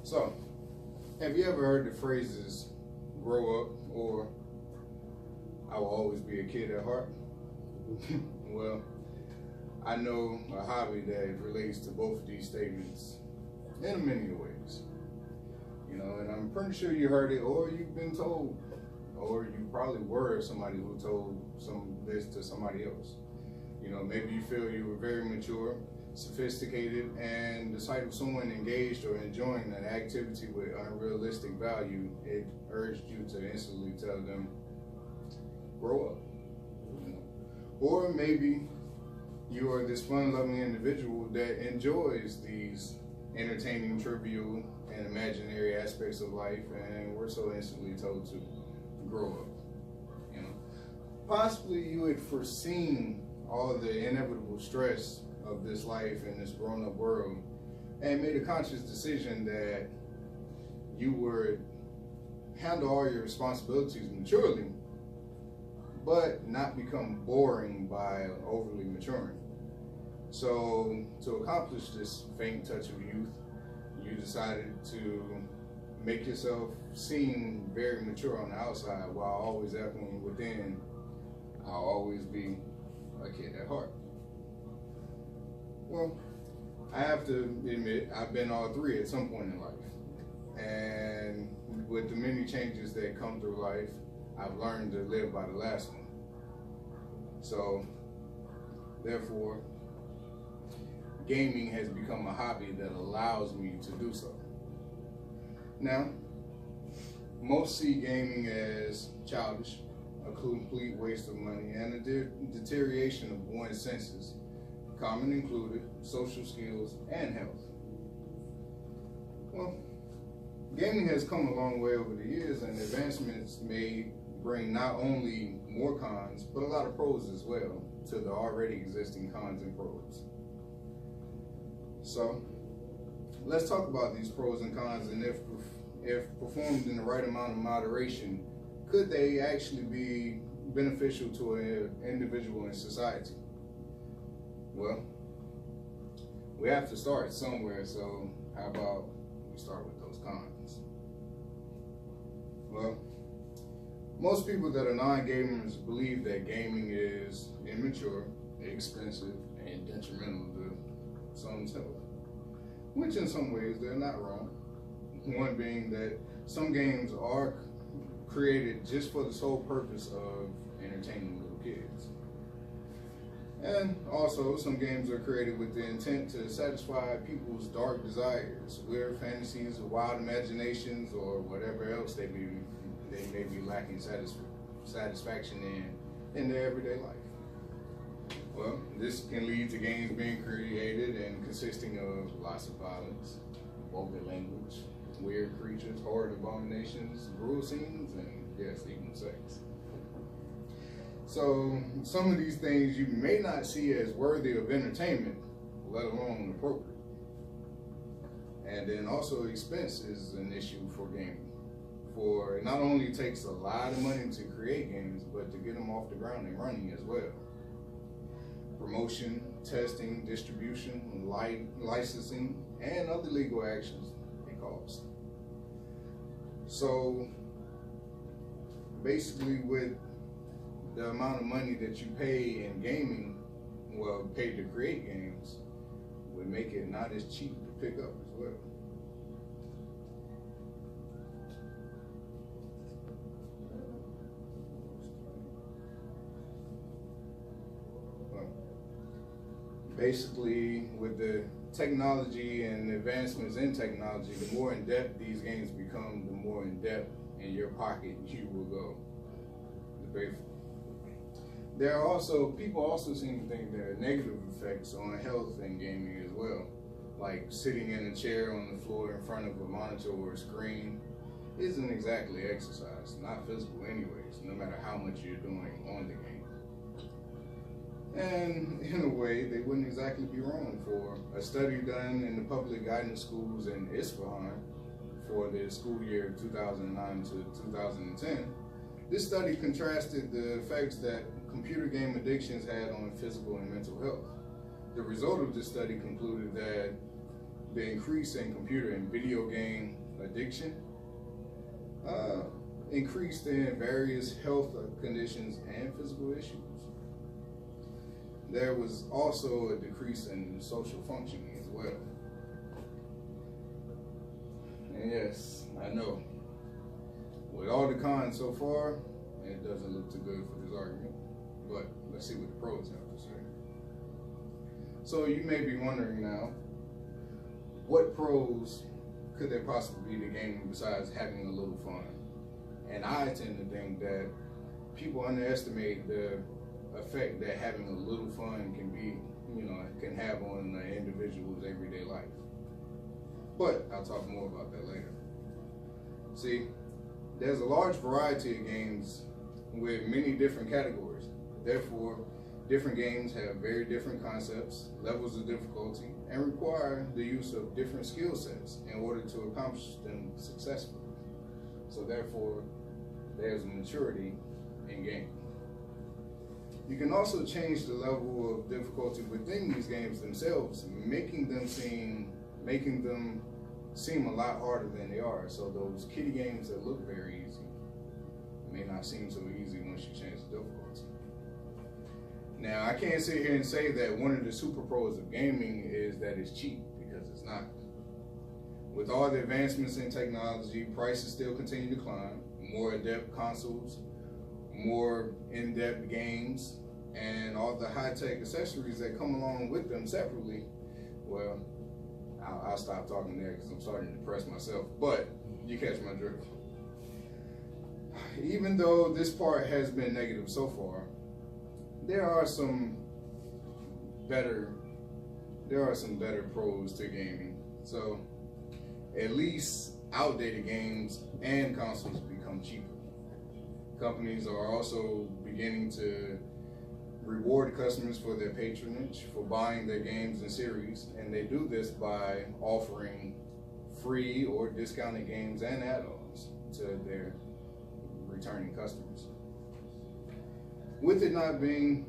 So, have you ever heard the phrases grow up or I will always be a kid at heart? Well, I know a hobby that relates to both of these statements in many ways. And I'm pretty sure you heard it or you've been told, or you probably were somebody who told this to somebody else. Maybe you feel you were very mature, sophisticated, and the sight of someone engaged or enjoying an activity with unrealistic value, it urged you to instantly tell them, grow up. Or maybe you are this fun-loving individual that enjoys these entertaining, trivial, and imaginary aspects of life, and we're so instantly told to grow up. Possibly you had foreseen all the inevitable stress of this life in this grown-up world and made a conscious decision that you would handle all your responsibilities maturely, but not become boring by overly maturing. So to accomplish this faint touch of youth, you decided to make yourself seem very mature on the outside while always echoing within, I'll always be a kid at heart. Well, I have to admit, I've been all three at some point in life. And with the many changes that come through life, I've learned to live by the last one. So, therefore, gaming has become a hobby that allows me to do so. Now, most see gaming as childish, a complete waste of money, and a deterioration of one's senses, common included, social skills, and health. Well, gaming has come a long way over the years, and advancements may bring not only more cons, but a lot of pros as well to the already existing cons and pros. So, let's talk about these pros and cons, and if performed in the right amount of moderation, could they actually be beneficial to an individual in society? Well, we have to start somewhere, so how about we start with those cons? Well, most people that are non-gamers believe that gaming is immature, expensive, and detrimental to someone's health, which in some ways they're not wrong. One being that some games are created just for the sole purpose of entertaining little kids. And also, some games are created with the intent to satisfy people's dark desires, weird fantasies, wild imaginations, or whatever else they may be lacking satisfaction in their everyday life. Well, this can lead to games being created and consisting of lots of violence, vulgar language, weird creatures, horrid abominations, brutal scenes, and yes, even sex. So some of these things you may not see as worthy of entertainment, let alone appropriate. And then also expense is an issue for gaming. For it not only takes a lot of money to create games, but to get them off the ground and running as well. Promotion, testing, distribution, licensing, and other legal actions they cost. So basically, with the amount of money that you pay in gaming, well, pay to create games, would make it not as cheap to pick up as well. Basically, with the technology and the advancements in technology, the more in-depth these games become, the more in-depth in your pocket you will go to pay for. People also seem to think there are negative effects on health in gaming as well, like sitting in a chair on the floor in front of a monitor or a screen isn't exactly exercise, not physical anyways, no matter how much you're doing on the game. And in a way, they wouldn't exactly be wrong. For a study done in the public guidance schools in Isfahan for the school year 2009 to 2010, this study contrasted the effects that computer game addictions had on physical and mental health. The result of this study concluded that the increase in computer and video game addiction, increased in various health conditions and physical issues. There was also a decrease in social functioning as well. And yes, I know, with all the cons so far, it doesn't look too good for this argument, but let's see what the pros have to say. So you may be wondering now, what pros could there possibly be to gaming besides having a little fun? And I tend to think that people underestimate the effect that having a little fun can have on an individual's everyday life. But I'll talk more about that later. See, there's a large variety of games with many different categories. Therefore, different games have very different concepts, levels of difficulty, and require the use of different skill sets in order to accomplish them successfully. So therefore, there's maturity in gaming. You can also change the level of difficulty within these games themselves, making them seem a lot harder than they are. So those kiddie games that look very easy may not seem so easy once you change the difficulty. Now, I can't sit here and say that one of the super pros of gaming is that it's cheap, because it's not. With all the advancements in technology, prices still continue to climb. More adept consoles, more in-depth games, and all the high-tech accessories that come along with them separately. Well, I'll stop talking there because I'm starting to depress myself, but you catch my drift. Even though this part has been negative so far, there are some better pros to gaming. So at least outdated games and consoles become cheaper. Companies are also beginning to reward customers for their patronage, for buying their games and series, and they do this by offering free or discounted games and add-ons to their returning customers. With it not being,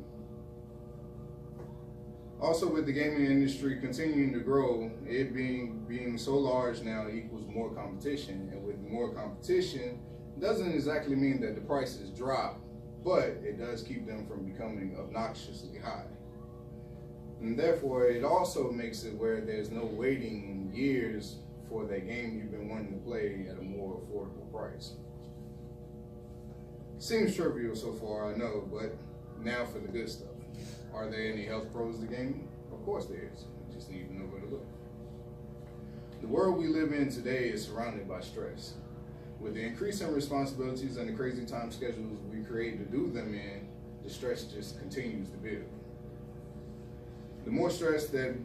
also with the gaming industry continuing to grow, it being so large now equals more competition, and with more competition doesn't exactly mean that the prices drop, but it does keep them from becoming obnoxiously high. And therefore, it also makes it where there's no waiting years for that game you've been wanting to play at a more affordable price. Seems trivial so far, I know, but now for the good stuff. Are there any health pros to gaming? Of course there is. You just need to know where to look. The world we live in today is surrounded by stress. With the increasing responsibilities and the crazy time schedules we create to do them in, the stress just continues to build. The more stress that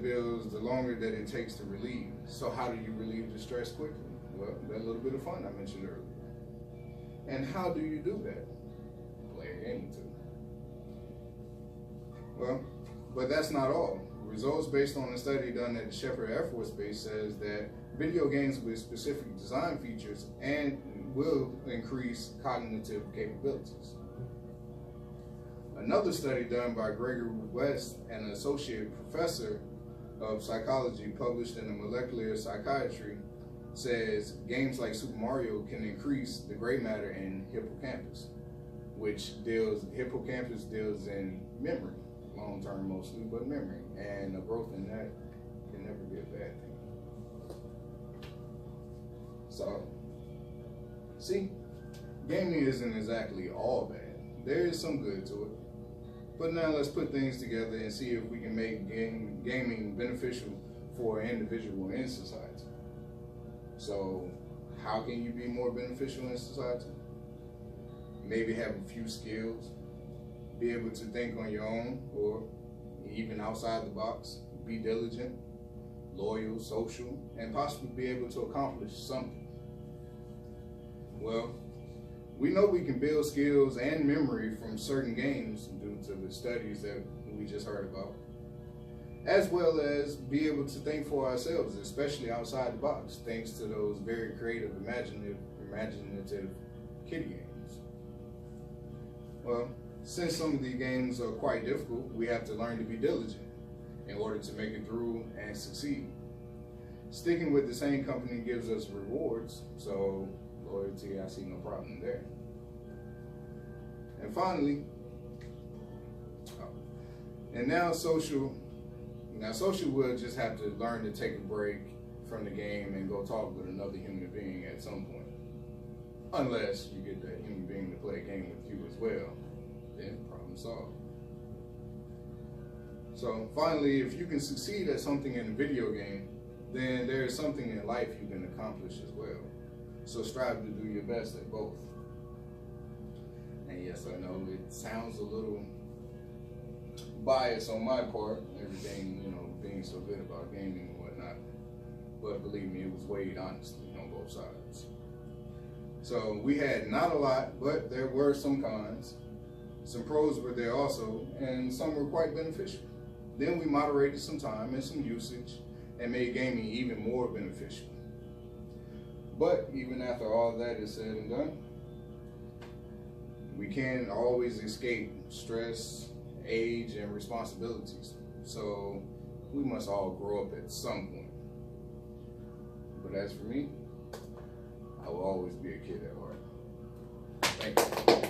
builds, the longer that it takes to relieve. So how do you relieve the stress quickly? Well, that little bit of fun I mentioned earlier. And how do you do that? Play a game or two. Well, but that's not all. Results based on a study done at the Shepherd Air Force Base says that video games with specific design features will increase cognitive capabilities. Another study done by Gregory West, an associate professor of psychology published in the Molecular Psychiatry, says games like Super Mario can increase the gray matter in hippocampus, hippocampus deals in memory, long term mostly, but memory, and a growth in that can never be a bad thing. So, see, gaming isn't exactly all bad. There is some good to it. But now let's put things together and see if we can make gaming beneficial for an individual in society. So, how can you be more beneficial in society? Maybe have a few skills, be able to think on your own or even outside the box, be diligent, loyal, social, and possibly be able to accomplish something. Well, we know we can build skills and memory from certain games due to the studies that we just heard about, as well as be able to think for ourselves, especially outside the box, thanks to those very creative, imaginative kiddie games. Well, since some of these games are quite difficult, we have to learn to be diligent in order to make it through and succeed. Sticking with the same company gives us rewards, so loyalty, I see no problem there. And finally, social will just have to learn to take a break from the game and go talk with another human being at some point. Unless you get that human being to play a game with you as well, then problem solved. So finally, if you can succeed at something in a video game, then there is something in life you can accomplish as well. So strive to do your best at both. And yes, I know it sounds a little biased on my part, everything, being so good about gaming and whatnot. But believe me, it was weighed honestly on both sides. So we had not a lot, but there were some cons. Some pros were there also, and some were quite beneficial. Then we moderated some time and some usage and made gaming even more beneficial. But even after all that is said and done, we can't always escape stress, age, and responsibilities. So we must all grow up at some point. But as for me, I will always be a kid at heart. Thank you.